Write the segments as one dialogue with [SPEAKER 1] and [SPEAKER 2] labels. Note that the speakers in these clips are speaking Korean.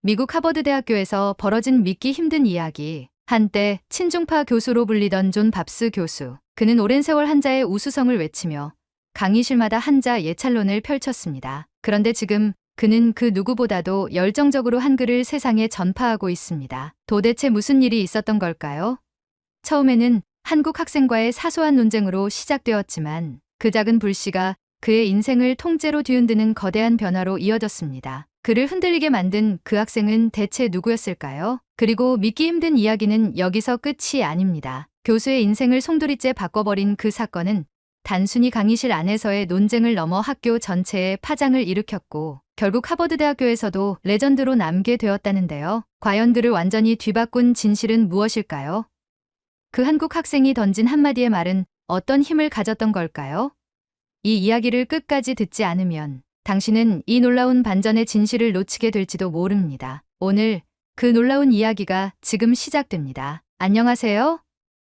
[SPEAKER 1] 미국 하버드 대학교에서 벌어진 믿기 힘든 이야기. 한때 친중파 교수로 불리던 존 밥스 교수. 그는 오랜 세월 한자의 우수성을 외치며 강의실마다 한자 예찰론을 펼쳤습니다. 그런데 지금 그는 그 누구보다도 열정적으로 한글을 세상에 전파하고 있습니다. 도대체 무슨 일이 있었던 걸까요? 처음에는 한국 학생과의 사소한 논쟁으로 시작되었지만 그 작은 불씨가 그의 인생을 통째로 뒤흔드는 거대한 변화로 이어졌습니다. 그를 흔들리게 만든 그 학생은 대체 누구였을까요? 그리고 믿기 힘든 이야기는 여기서 끝이 아닙니다. 교수의 인생을 송두리째 바꿔버린 그 사건은 단순히 강의실 안에서의 논쟁을 넘어 학교 전체에 파장을 일으켰고 결국 하버드 대학교에서도 레전드로 남게 되었다는데요. 과연 그를 완전히 뒤바꾼 진실은 무엇일까요? 그 한국 학생이 던진 한마디의 말은 어떤 힘을 가졌던 걸까요? 이 이야기를 끝까지 듣지 않으면 당신은 이 놀라운 반전의 진실을 놓치게 될지도 모릅니다. 오늘 그 놀라운 이야기가 지금 시작됩니다. 안녕하세요.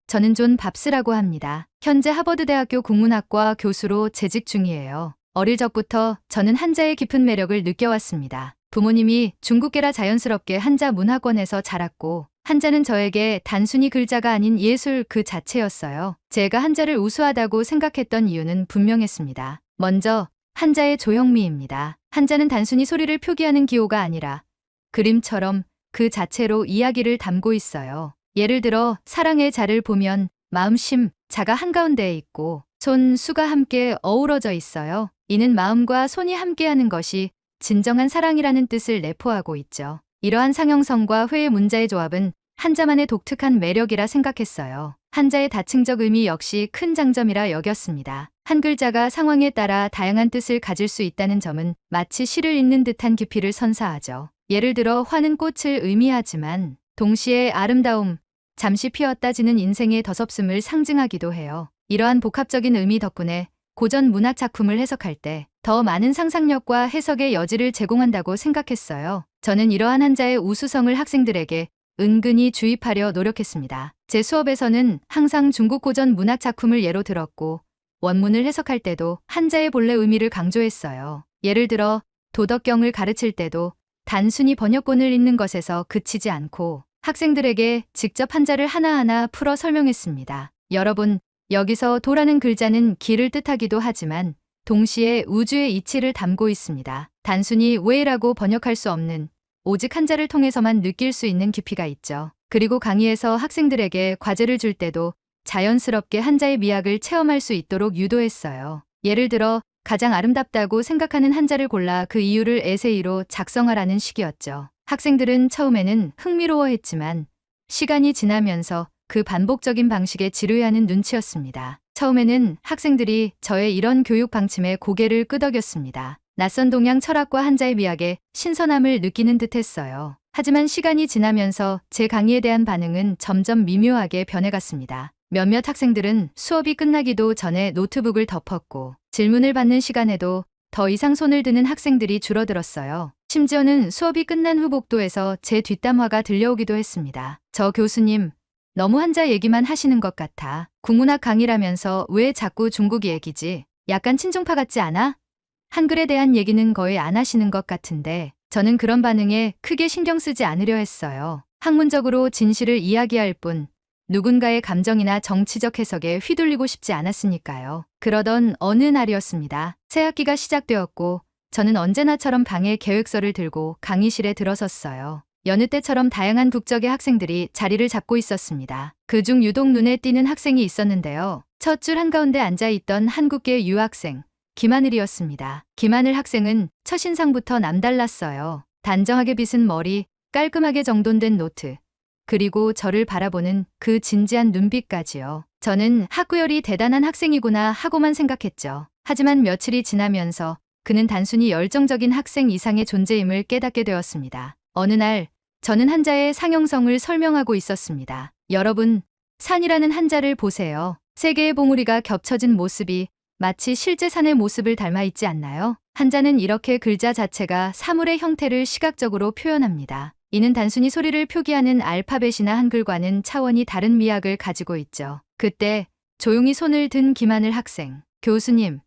[SPEAKER 1] 저는 존 밥스라고 합니다. 현재 하버드 대학교 국문학과 교수로 재직 중이에요. 어릴 적부터 저는 한자의 깊은 매력을 느껴왔습니다. 부모님이 중국계라 자연스럽게 한자 문화권에서 자랐고 한자는 저에게 단순히 글자가 아닌 예술 그 자체였어요. 제가 한자를 우수하다고 생각했던 이유는 분명했습니다. 먼저 한자의 조형미입니다. 한자는 단순히 소리를 표기하는 기호가 아니라 그림처럼 그 자체로 이야기를 담고 있어요. 예를 들어 사랑의 자를 보면 마음심, 자가 한가운데에 있고 손, 수가 함께 어우러져 있어요. 이는 마음과 손이 함께하는 것이 진정한 사랑이라는 뜻을 내포하고 있죠. 이러한 상형성과 회의 문자의 조합은 한자만의 독특한 매력이라 생각했어요. 한자의 다층적 의미 역시 큰 장점이라 여겼습니다. 한 글자가 상황에 따라 다양한 뜻을 가질 수 있다는 점은 마치 시를 읽는 듯한 깊이를 선사하죠. 예를 들어 화는 꽃을 의미하지만 동시에 아름다움, 잠시 피었다 지는 인생의 더섭음을 상징하기도 해요. 이러한 복합적인 의미 덕분에 고전 문학 작품을 해석할 때 더 많은 상상력과 해석의 여지를 제공한다고 생각했어요. 저는 이러한 한자의 우수성을 학생들에게 은근히 주입하려 노력했습니다. 제 수업에서는 항상 중국 고전 문학 작품을 예로 들었고 원문을 해석할 때도 한자의 본래 의미를 강조했어요. 예를 들어 도덕경을 가르칠 때도 단순히 번역본을 읽는 것에서 그치지 않고 학생들에게 직접 한자를 하나하나 풀어 설명했습니다. 여러분, 여기서 도라는 글자는 길을 뜻하기도 하지만 동시에 우주의 이치를 담고 있습니다. 단순히 왜라고 번역할 수 없는 오직 한자를 통해서만 느낄 수 있는 깊이가 있죠. 그리고 강의에서 학생들에게 과제를 줄 때도 자연스럽게 한자의 미학을 체험할 수 있도록 유도했어요. 예를 들어 가장 아름답다고 생각하는 한자를 골라 그 이유를 에세이로 작성하라는 식이었죠. 학생들은 처음에는 흥미로워했지만 시간이 지나면서 그 반복적인 방식에 지루해하는 눈치였습니다. 처음에는 학생들이 저의 이런 교육 방침에 고개를 끄덕였습니다. 낯선 동양 철학과 한자의 미학에 신선함을 느끼는 듯했어요. 하지만 시간이 지나면서 제 강의에 대한 반응은 점점 미묘하게 변해갔습니다. 몇몇 학생들은 수업이 끝나기도 전에 노트북을 덮었고 질문을 받는 시간에도 더 이상 손을 드는 학생들이 줄어들었어요. 심지어는 수업이 끝난 후 복도에서 제 뒷담화가 들려오기도 했습니다. 저 교수님, 너무 한자 얘기만 하시는 것 같아. 국문학 강의라면서 왜 자꾸 중국 얘기지? 약간 친중파 같지 않아? 한글에 대한 얘기는 거의 안 하시는 것 같은데 저는 그런 반응에 크게 신경 쓰지 않으려 했어요. 학문적으로 진실을 이야기할 뿐 누군가의 감정이나 정치적 해석에 휘둘리고 싶지 않았으니까요. 그러던 어느 날이었습니다. 새 학기가 시작되었고 저는 언제나처럼 방에 계획서를 들고 강의실에 들어섰어요. 여느 때처럼 다양한 국적의 학생들이 자리를 잡고 있었습니다. 그중 유독 눈에 띄는 학생이 있었는데요. 첫 줄 한가운데 앉아있던 한국계 유학생 김하늘이었습니다. 김하늘 학생은 첫인상부터 남달랐어요. 단정하게 빗은 머리, 깔끔하게 정돈된 노트, 그리고 저를 바라보는 그 진지한 눈빛까지요. 저는 학구열이 대단한 학생이구나 하고만 생각했죠. 하지만 며칠이 지나면서 그는 단순히 열정적인 학생 이상의 존재임을 깨닫게 되었습니다. 어느 날 저는 한자의 상형성을 설명하고 있었습니다. 여러분, 산이라는 한자를 보세요. 세 개의 봉우리가 겹쳐진 모습이 마치 실제 산의 모습을 닮아 있지 않나요? 한자는 이렇게 글자 자체가 사물의 형태를 시각적으로 표현합니다. 이는 단순히 소리를 표기하는 알파벳이나 한글과는 차원이 다른 미학을 가지고 있죠. 그때 조용히 손을 든 김하늘 학생. 교수님,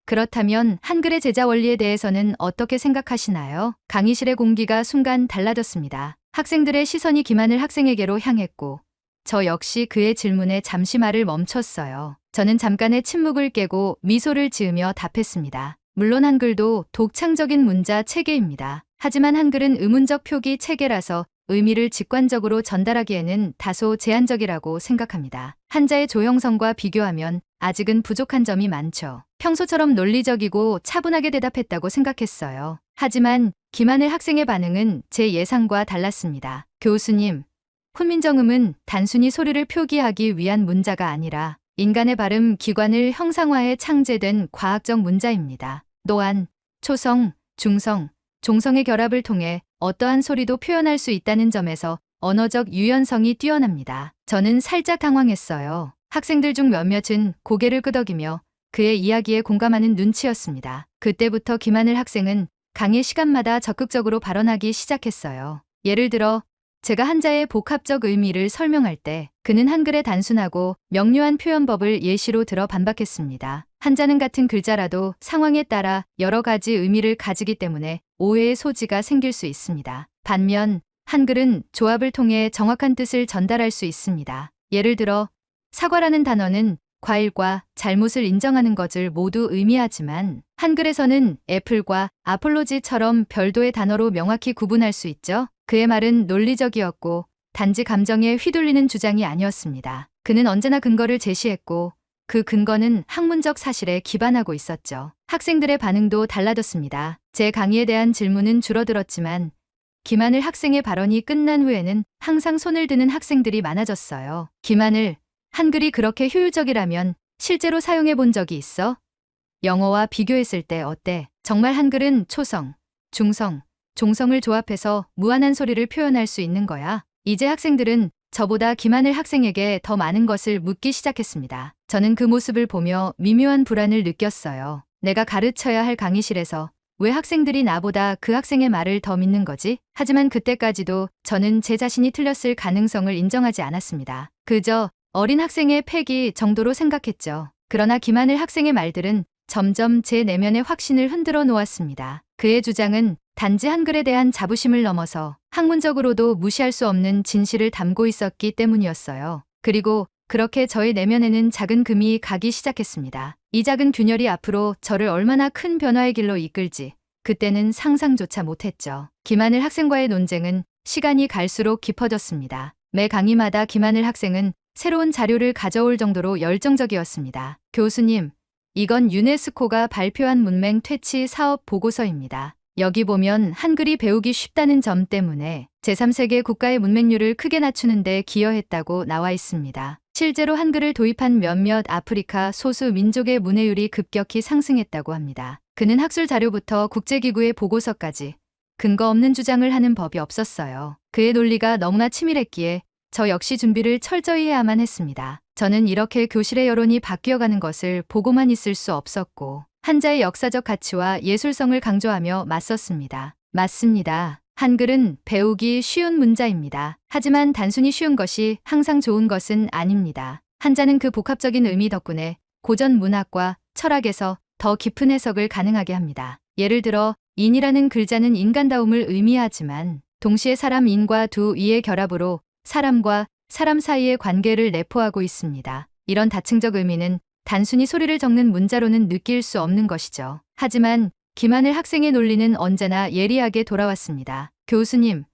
[SPEAKER 1] 그렇다면 한글의 제자 원리에 대해서는 어떻게 생각하시나요? 강의실의 공기가 순간 달라졌습니다. 학생들의 시선이 김하늘 학생에게로 향했고 저 역시 그의 질문에 잠시 말을 멈췄어요. 저는 잠깐의 침묵을 깨고 미소를 지으며 답했습니다. 물론 한글도 독창적인 문자 체계입니다. 하지만 한글은 의문적 표기 체계라서 의미를 직관적으로 전달하기에는 다소 제한적이라고 생각합니다. 한자의 조형성과 비교하면 아직은 부족한 점이 많죠. 평소처럼 논리적이고 차분하게 대답했다고 생각했어요. 하지만 김하늘 학생의 반응은 제 예상과 달랐습니다. 교수님, 훈민정음은 단순히 소리를 표기하기 위한 문자가 아니라 인간의 발음 기관을 형상화해 창제된 과학적 문자입니다. 또한 초성, 중성, 종성의 결합을 통해 어떠한 소리도 표현할 수 있다는 점에서 언어적 유연성이 뛰어납니다. 저는 살짝 당황했어요. 학생들 중 몇몇은 고개를 끄덕이며 그의 이야기에 공감하는 눈치였습니다. 그때부터 김하늘 학생은 강의 시간마다 적극적으로 발언하기 시작했어요. 예를 들어 제가 한자의 복합적 의미를 설명할 때 그는 한글의 단순하고 명료한 표현법을 예시로 들어 반박했습니다. 한자는 같은 글자라도 상황에 따라 여러 가지 의미를 가지기 때문에 오해의 소지가 생길 수 있습니다. 반면 한글은 조합을 통해 정확한 뜻을 전달할 수 있습니다. 예를 들어 사과라는 단어는 과일과 잘못을 인정하는 것을 모두 의미하지만 한글에서는 애플과 아폴로지처럼 별도의 단어로 명확히 구분할 수 있죠. 그의 말은 논리적이었고 단지 감정에 휘둘리는 주장이 아니었습니다. 그는 언제나 근거를 제시했고 그 근거는 학문적 사실에 기반하고 있었죠. 학생들의 반응도 달라졌습니다. 제 강의에 대한 질문은 줄어들었지만 김하늘 학생의 발언이 끝난 후에는 항상 손을 드는 학생들이 많아졌어요. 김하늘, 한글이 그렇게 효율적이라면 실제로 사용해 본 적이 있어? 영어와 비교했을 때 어때? 정말 한글은 초성, 중성, 종성을 조합해서 무한한 소리를 표현할 수 있는 거야. 이제 학생들은 저보다 김하늘 학생에게 더 많은 것을 묻기 시작했습니다. 저는 그 모습을 보며 미묘한 불안을 느꼈어요. 내가 가르쳐야 할 강의실에서 왜 학생들이 나보다 그 학생의 말을 더 믿는 거지? 하지만 그때까지도 저는 제 자신이 틀렸을 가능성을 인정하지 않았습니다. 그저 어린 학생의 패기 정도로 생각했죠. 그러나 김하늘 학생의 말들은 점점 제 내면의 확신을 흔들어 놓았습니다. 그의 주장은 단지 한글에 대한 자부심을 넘어서 학문적으로도 무시할 수 없는 진실을 담고 있었기 때문이었어요. 그리고 그렇게 저의 내면에는 작은 금이 가기 시작했습니다. 이 작은 균열이 앞으로 저를 얼마나 큰 변화의 길로 이끌지 그때는 상상조차 못했죠. 김하늘 학생과의 논쟁은 시간이 갈수록 깊어졌습니다. 매 강의마다 김하늘 학생은 새로운 자료를 가져올 정도로 열정적이었습니다. 교수님, 이건 유네스코가 발표한 문맹 퇴치 사업 보고서입니다. 여기 보면 한글이 배우기 쉽다는 점 때문에 제3세계 국가의 문맹률을 크게 낮추는 데 기여했다고 나와 있습니다. 실제로 한글을 도입한 몇몇 아프리카 소수 민족의 문해율이 급격히 상승했다고 합니다. 그는 학술 자료부터 국제기구의 보고서까지 근거 없는 주장을 하는 법이 없었어요. 그의 논리가 너무나 치밀했기에 저 역시 준비를 철저히 해야만 했습니다. 저는 이렇게 교실의 여론이 바뀌어가는 것을 보고만 있을 수 없었고 한자의 역사적 가치와 예술성을 강조하며 맞섰습니다. 맞습니다. 한글은 배우기 쉬운 문자입니다. 하지만 단순히 쉬운 것이 항상 좋은 것은 아닙니다. 한자는 그 복합적인 의미 덕분에 고전 문학과 철학에서 더 깊은 해석을 가능하게 합니다. 예를 들어 인이라는 글자는 인간다움을 의미하지만 동시에 사람 인과 두 이의 결합으로 사람과 사람 사이의 관계를 내포하고 있습니다. 이런 다층적 의미는 단순히 소리를 적는 문자로는 느낄 수 없는 것이죠. 하지만 김하늘 학생의 논리는 언제나 예리하게 돌아왔습니다. 교수님,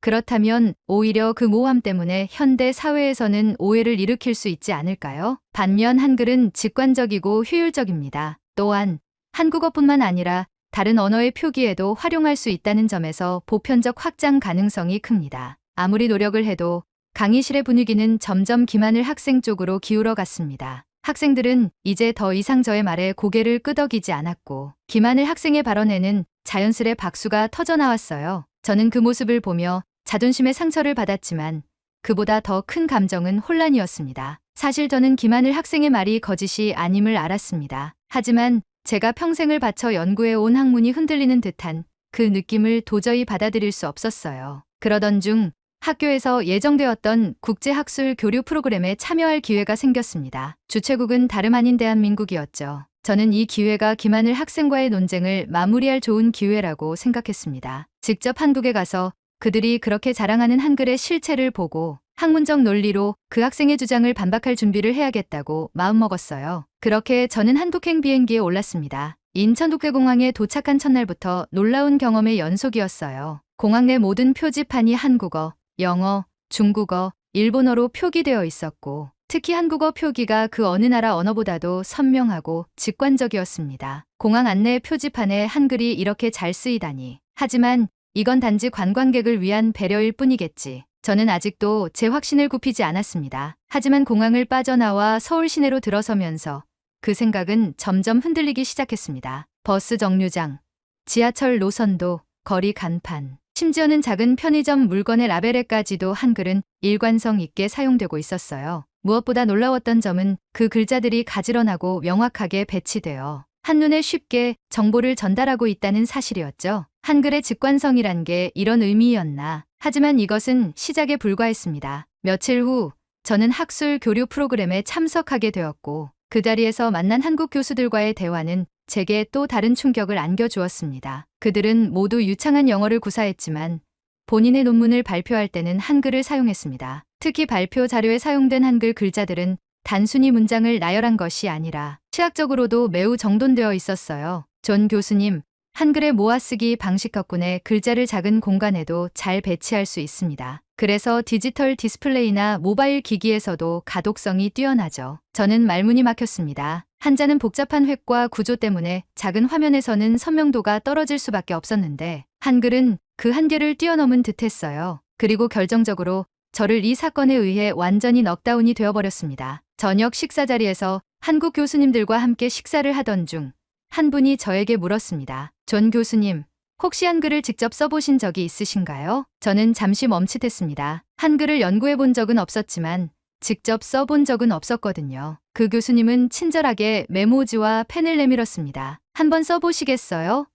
[SPEAKER 1] 그렇다면 오히려 그 모호함 때문에 현대 사회에서는 오해를 일으킬 수 있지 않을까요? 반면 한글은 직관적이고 효율적입니다. 또한 한국어뿐만 아니라 다른 언어의 표기에도 활용할 수 있다는 점에서 보편적 확장 가능성이 큽니다. 아무리 노력을 해도 강의실의 분위기는 점점 김하늘 학생 쪽으로 기울어 갔습니다. 학생들은 이제 더 이상 저의 말에 고개를 끄덕이지 않았고 김하늘 학생의 발언에는 자연스레 박수가 터져나왔어요. 저는 그 모습을 보며 자존심의 상처를 받았지만 그보다 더 큰 감정은 혼란이었습니다. 사실 저는 김하늘 학생의 말이 거짓이 아님을 알았습니다. 하지만 제가 평생을 바쳐 연구해 온 학문이 흔들리는 듯한 그 느낌을 도저히 받아들일 수 없었어요. 그러던 중 학교에서 예정되었던 국제학술 교류 프로그램에 참여할 기회가 생겼습니다. 주최국은 다름 아닌 대한민국이었죠. 저는 이 기회가 김하늘 학생과의 논쟁을 마무리할 좋은 기회라고 생각했습니다. 직접 한국에 가서 그들이 그렇게 자랑하는 한글의 실체를 보고 학문적 논리로 그 학생의 주장을 반박할 준비를 해야겠다고 마음먹었어요. 그렇게 저는 한국행 비행기에 올랐습니다. 인천국제공항에 도착한 첫날부터 놀라운 경험의 연속이었어요. 공항 내 모든 표지판이 한국어, 영어, 중국어, 일본어로 표기되어 있었고 특히 한국어 표기가 그 어느 나라 언어보다도 선명하고 직관적이었습니다. 공항 안내 표지판에 한글이 이렇게 잘 쓰이다니. 하지만 이건 단지 관광객을 위한 배려일 뿐이겠지. 저는 아직도 제 확신을 굽히지 않았습니다. 하지만 공항을 빠져나와 서울 시내로 들어서면서 그 생각은 점점 흔들리기 시작했습니다. 버스 정류장, 지하철 노선도, 거리 간판, 심지어는 작은 편의점 물건의 라벨에까지도 한글은 일관성 있게 사용되고 있었어요. 무엇보다 놀라웠던 점은 그 글자들이 가지런하고 명확하게 배치되어 한눈에 쉽게 정보를 전달하고 있다는 사실이었죠. 한글의 직관성이란 게 이런 의미였나. 하지만 이것은 시작에 불과했습니다. 며칠 후 저는 학술 교류 프로그램에 참석하게 되었고 그 자리에서 만난 한국 교수들과의 대화는 제게 또 다른 충격을 안겨주었습니다. 그들은 모두 유창한 영어를 구사했지만 본인의 논문을 발표할 때는 한글을 사용했습니다. 특히 발표 자료에 사용된 한글 글자들은 단순히 문장을 나열한 것이 아니라 시각적으로도 매우 정돈되어 있었어요. 존 교수님, 한글의 모아쓰기 방식 덕분에 글자를 작은 공간에도 잘 배치할 수 있습니다. 그래서 디지털 디스플레이나 모바일 기기에서도 가독성이 뛰어나죠. 저는 말문이 막혔습니다. 한자는 복잡한 획과 구조 때문에 작은 화면에서는 선명도가 떨어질 수밖에 없었는데 한글은 그 한계를 뛰어넘은 듯했어요. 그리고 결정적으로 저를 이 사건에 의해 완전히 넉다운이 되어버렸습니다. 저녁 식사 자리에서 한국 교수님들과 함께 식사를 하던 중 한 분이 저에게 물었습니다. 존 교수님, 혹시 한글을 직접 써보신 적이 있으신가요? 저는 잠시 멈칫했습니다. 한글을 연구해 본 적은 없었지만 직접 써본 적은 없었거든요. 그 교수님은 친절하게 메모지와 펜을 내밀었습니다. 한번 써보시겠어요?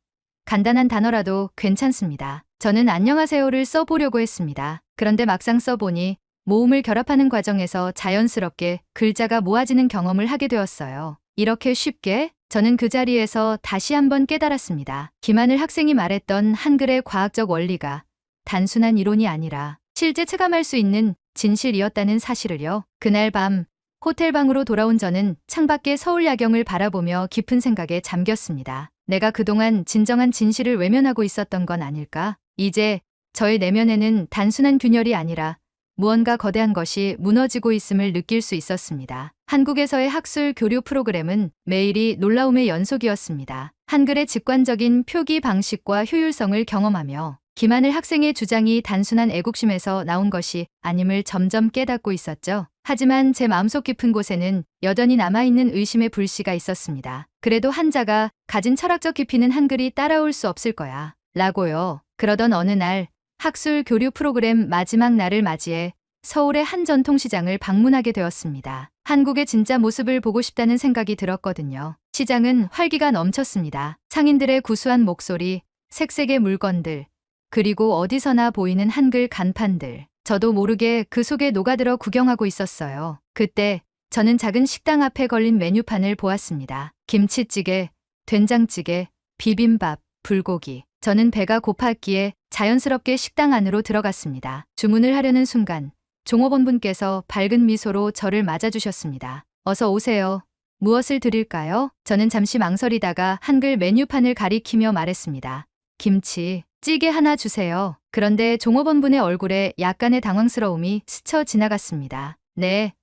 [SPEAKER 1] 간단한 단어라도 괜찮습니다. 저는 안녕하세요를 써보려고 했습니다. 그런데 막상 써보니 모음을 결합하는 과정에서 자연스럽게 글자가 모아지는 경험을 하게 되었어요. 이렇게 쉽게? 저는 그 자리에서 다시 한번 깨달았습니다. 김하늘 학생이 말했던 한글의 과학적 원리가 단순한 이론이 아니라 실제 체감할 수 있는 진실이었다는 사실을요. 그날 밤 호텔 방으로 돌아온 저는 창밖의 서울 야경을 바라보며 깊은 생각에 잠겼습니다. 내가 그동안 진정한 진실을 외면하고 있었던 건 아닐까? 이제 저의 내면에는 단순한 균열이 아니라 무언가 거대한 것이 무너지고 있음을 느낄 수 있었습니다. 한국에서의 학술 교류 프로그램은 매일이 놀라움의 연속이었습니다. 한글의 직관적인 표기 방식과 효율성을 경험하며 김하늘 학생의 주장이 단순한 애국심에서 나온 것이 아님을 점점 깨닫고 있었죠. 하지만 제 마음속 깊은 곳에는 여전히 남아있는 의심의 불씨가 있었습니다. 그래도 한자가 가진 철학적 깊이는 한글이 따라올 수 없을 거야. 라고요. 그러던 어느 날 학술 교류 프로그램 마지막 날을 맞이해 서울의 한 전통시장을 방문하게 되었습니다. 한국의 진짜 모습을 보고 싶다는 생각이 들었거든요. 시장은 활기가 넘쳤습니다. 상인들의 구수한 목소리, 색색의 물건들, 그리고 어디서나 보이는 한글 간판들. 저도 모르게 그 속에 녹아들어 구경하고 있었어요. 그때 저는 작은 식당 앞에 걸린 메뉴판을 보았습니다. 김치찌개, 된장찌개, 비빔밥, 불고기. 저는 배가 고팠기에 자연스럽게 식당 안으로 들어갔습니다. 주문을 하려는 순간 종업원분께서 밝은 미소로 저를 맞아주셨습니다. 어서 오세요. 무엇을 드릴까요? 저는 잠시 망설이다가 한글 메뉴판을 가리키며 말했습니다. 김치, 찌개 하나 주세요. 그런데 종업원분의 얼굴에 약간의 당황스러움이 스쳐 지나갔습니다. 네.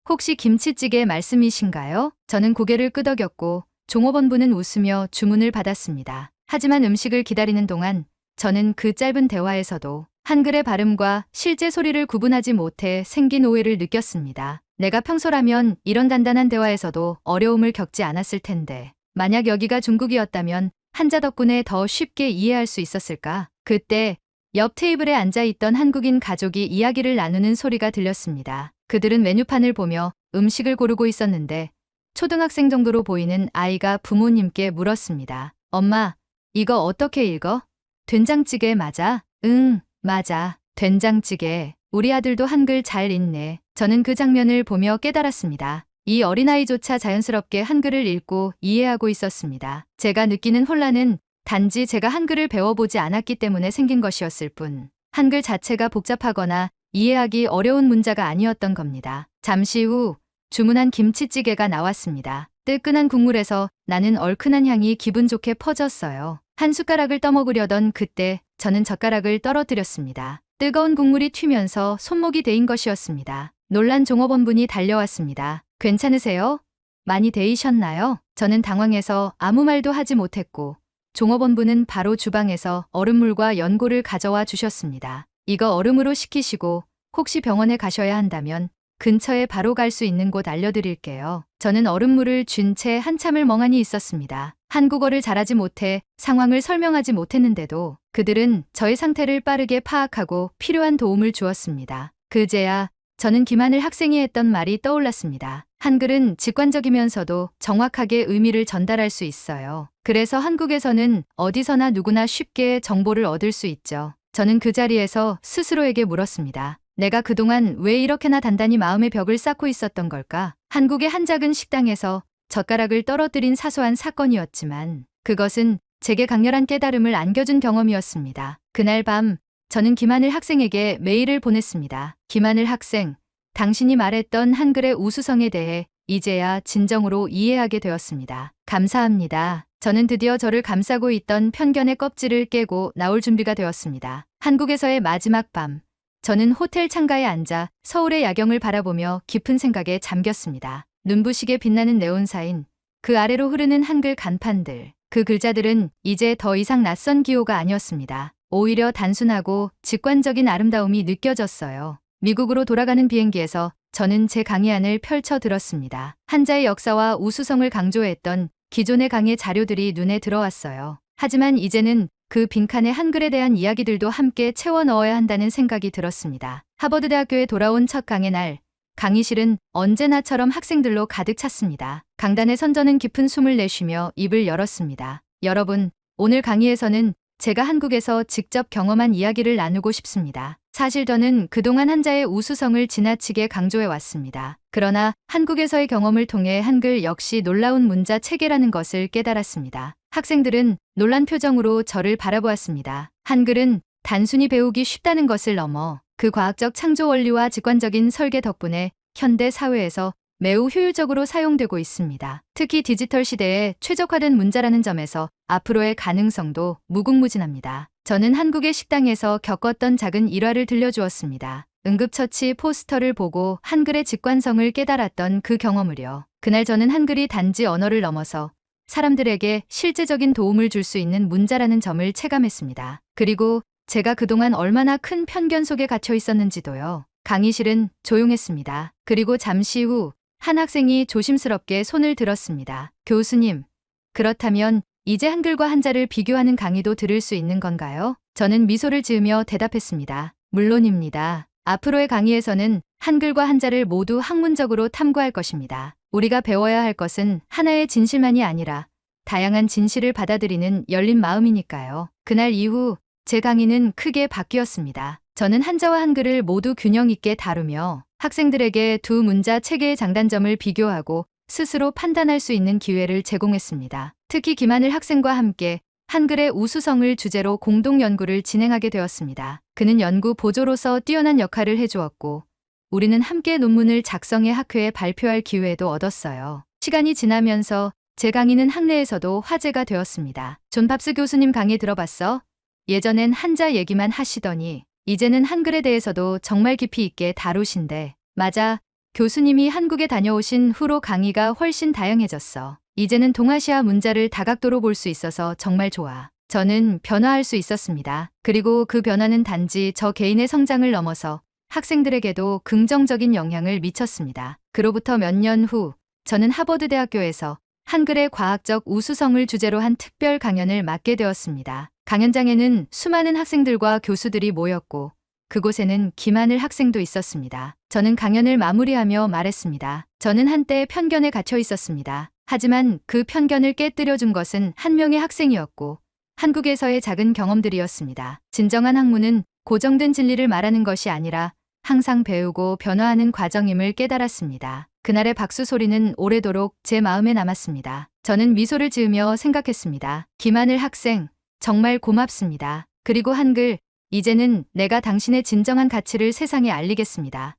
[SPEAKER 1] 혹시 김치찌개 말씀이신가요? 저는 고개를 끄덕였고 종업원분은 웃으며 주문을 받았습니다. 하지만 음식을 기다리는 동안 저는 그 짧은 대화에서도 한글의 발음과 실제 소리를 구분하지 못해 생긴 오해를 느꼈습니다. 내가 평소라면 이런 간단한 대화에서도 어려움을 겪지 않았을 텐데 만약 여기가 중국이었다면 한자 덕분에 더 쉽게 이해할 수 있었을까? 그때 옆 테이블에 앉아있던 한국인 가족이 이야기를 나누는 소리가 들렸습니다. 그들은 메뉴판을 보며 음식을 고르고 있었는데 초등학생 정도로 보이는 아이가 부모님께 물었습니다. 엄마, 이거 어떻게 읽어? 된장찌개 맞아? 응, 맞아. 된장찌개. 우리 아들도 한글 잘 읽네. 저는 그 장면을 보며 깨달았습니다. 이 어린아이조차 자연스럽게 한글을 읽고 이해하고 있었습니다. 제가 느끼는 혼란은 단지 제가 한글을 배워보지 않았기 때문에 생긴 것이었을 뿐, 한글 자체가 복잡하거나 이해하기 어려운 문자가 아니었던 겁니다. 잠시 후 주문한 김치찌개가 나왔습니다. 뜨끈한 국물에서 나는 얼큰한 향이 기분 좋게 퍼졌어요. 한 숟가락을 떠먹으려던 그때 저는 젓가락을 떨어뜨렸습니다. 뜨거운 국물이 튀면서 손목이 데인 것이었습니다. 놀란 종업원분이 달려왔습니다. 괜찮으세요? 많이 데이셨나요? 저는 당황해서 아무 말도 하지 못했고 종업원분은 바로 주방에서 얼음물과 연고를 가져와 주셨습니다. 이거 얼음으로 식히시고 혹시 병원에 가셔야 한다면 근처에 바로 갈 수 있는 곳 알려드릴게요. 저는 얼음물을 쥔 채 한참을 멍하니 있었습니다. 한국어를 잘하지 못해 상황을 설명하지 못했는데도 그들은 저의 상태를 빠르게 파악하고 필요한 도움을 주었습니다. 그제야 저는 김하늘 학생이 했던 말이 떠올랐습니다. 한글은 직관적이면서도 정확하게 의미를 전달할 수 있어요. 그래서 한국에서는 어디서나 누구나 쉽게 정보를 얻을 수 있죠. 저는 그 자리에서 스스로에게 물었습니다. 내가 그동안 왜 이렇게나 단단히 마음의 벽을 쌓고 있었던 걸까? 한국의 한 작은 식당에서 젓가락을 떨어뜨린 사소한 사건이었지만 그것은 제게 강렬한 깨달음을 안겨준 경험이었습니다. 그날 밤 저는 김하늘 학생에게 메일을 보냈습니다. 김하늘 학생, 당신이 말했던 한글의 우수성에 대해 이제야 진정으로 이해하게 되었습니다. 감사합니다. 저는 드디어 저를 감싸고 있던 편견의 껍질을 깨고 나올 준비가 되었습니다. 한국에서의 마지막 밤, 저는 호텔 창가에 앉아 서울의 야경을 바라보며 깊은 생각에 잠겼습니다. 눈부시게 빛나는 네온사인, 그 아래로 흐르는 한글 간판들, 그 글자들은 이제 더 이상 낯선 기호가 아니었습니다. 오히려 단순하고 직관적인 아름다움이 느껴졌어요. 미국으로 돌아가는 비행기에서 저는 제 강의안을 펼쳐 들었습니다. 한자의 역사와 우수성을 강조했던 기존의 강의 자료들이 눈에 들어왔어요. 하지만 이제는 그 빈칸에 한글에 대한 이야기들도 함께 채워 넣어야 한다는 생각이 들었습니다. 하버드 대학교에 돌아온 첫 강의 날, 강의실은 언제나처럼 학생들로 가득 찼습니다. 강단에 선 저는 깊은 숨을 내쉬며 입을 열었습니다. 여러분, 오늘 강의에서는 제가 한국에서 직접 경험한 이야기를 나누고 싶습니다. 사실 저는 그동안 한자의 우수성을 지나치게 강조해 왔습니다. 그러나 한국에서의 경험을 통해 한글 역시 놀라운 문자 체계라는 것을 깨달았습니다. 학생들은 놀란 표정으로 저를 바라보았습니다. 한글은 단순히 배우기 쉽다는 것을 넘어 그 과학적 창조 원리와 직관적인 설계 덕분에 현대 사회에서 매우 효율적으로 사용되고 있습니다. 특히 디지털 시대에 최적화된 문자라는 점에서 앞으로의 가능성도 무궁무진합니다. 저는 한국의 식당에서 겪었던 작은 일화를 들려주었습니다. 응급처치 포스터를 보고 한글의 직관성을 깨달았던 그 경험을요. 그날 저는 한글이 단지 언어를 넘어서 사람들에게 실제적인 도움을 줄 수 있는 문자라는 점을 체감했습니다. 그리고 제가 그동안 얼마나 큰 편견 속에 갇혀 있었는지도요. 강의실은 조용했습니다. 그리고 잠시 후 한 학생이 조심스럽게 손을 들었습니다. 교수님, 그렇다면 이제 한글과 한자를 비교하는 강의도 들을 수 있는 건가요? 저는 미소를 지으며 대답했습니다. 물론입니다. 앞으로의 강의에서는 한글과 한자를 모두 학문적으로 탐구할 것입니다. 우리가 배워야 할 것은 하나의 진실만이 아니라 다양한 진실을 받아들이는 열린 마음이니까요. 그날 이후 제 강의는 크게 바뀌었습니다. 저는 한자와 한글을 모두 균형 있게 다루며 학생들에게 두 문자 체계의 장단점을 비교하고 스스로 판단할 수 있는 기회를 제공했습니다. 특히 김하늘 학생과 함께 한글의 우수성을 주제로 공동 연구를 진행하게 되었습니다. 그는 연구 보조로서 뛰어난 역할을 해주었고 우리는 함께 논문을 작성해 학회에 발표할 기회도 얻었어요. 시간이 지나면서 제 강의는 학내에서도 화제가 되었습니다. 존 팝스 교수님 강의 들어봤어? 예전엔 한자 얘기만 하시더니 이제는 한글에 대해서도 정말 깊이 있게 다루신대. 맞아. 교수님이 한국에 다녀오신 후로 강의가 훨씬 다양해졌어. 이제는 동아시아 문자를 다각도로 볼 수 있어서 정말 좋아. 저는 변화할 수 있었습니다. 그리고 그 변화는 단지 저 개인의 성장을 넘어서 학생들에게도 긍정적인 영향을 미쳤습니다. 그로부터 몇 년 후, 저는 하버드 대학교에서 한글의 과학적 우수성을 주제로 한 특별 강연을 맡게 되었습니다. 강연장에는 수많은 학생들과 교수들이 모였고 그곳에는 김하늘 학생도 있었습니다. 저는 강연을 마무리하며 말했습니다. 저는 한때 편견에 갇혀 있었습니다. 하지만 그 편견을 깨뜨려준 것은 한 명의 학생이었고 한국에서의 작은 경험들이었습니다. 진정한 학문은 고정된 진리를 말하는 것이 아니라 항상 배우고 변화하는 과정임을 깨달았습니다. 그날의 박수 소리는 오래도록 제 마음에 남았습니다. 저는 미소를 지으며 생각했습니다. 김하늘 학생, 정말 고맙습니다. 그리고 한글, 이제는 내가 당신의 진정한 가치를 세상에 알리겠습니다.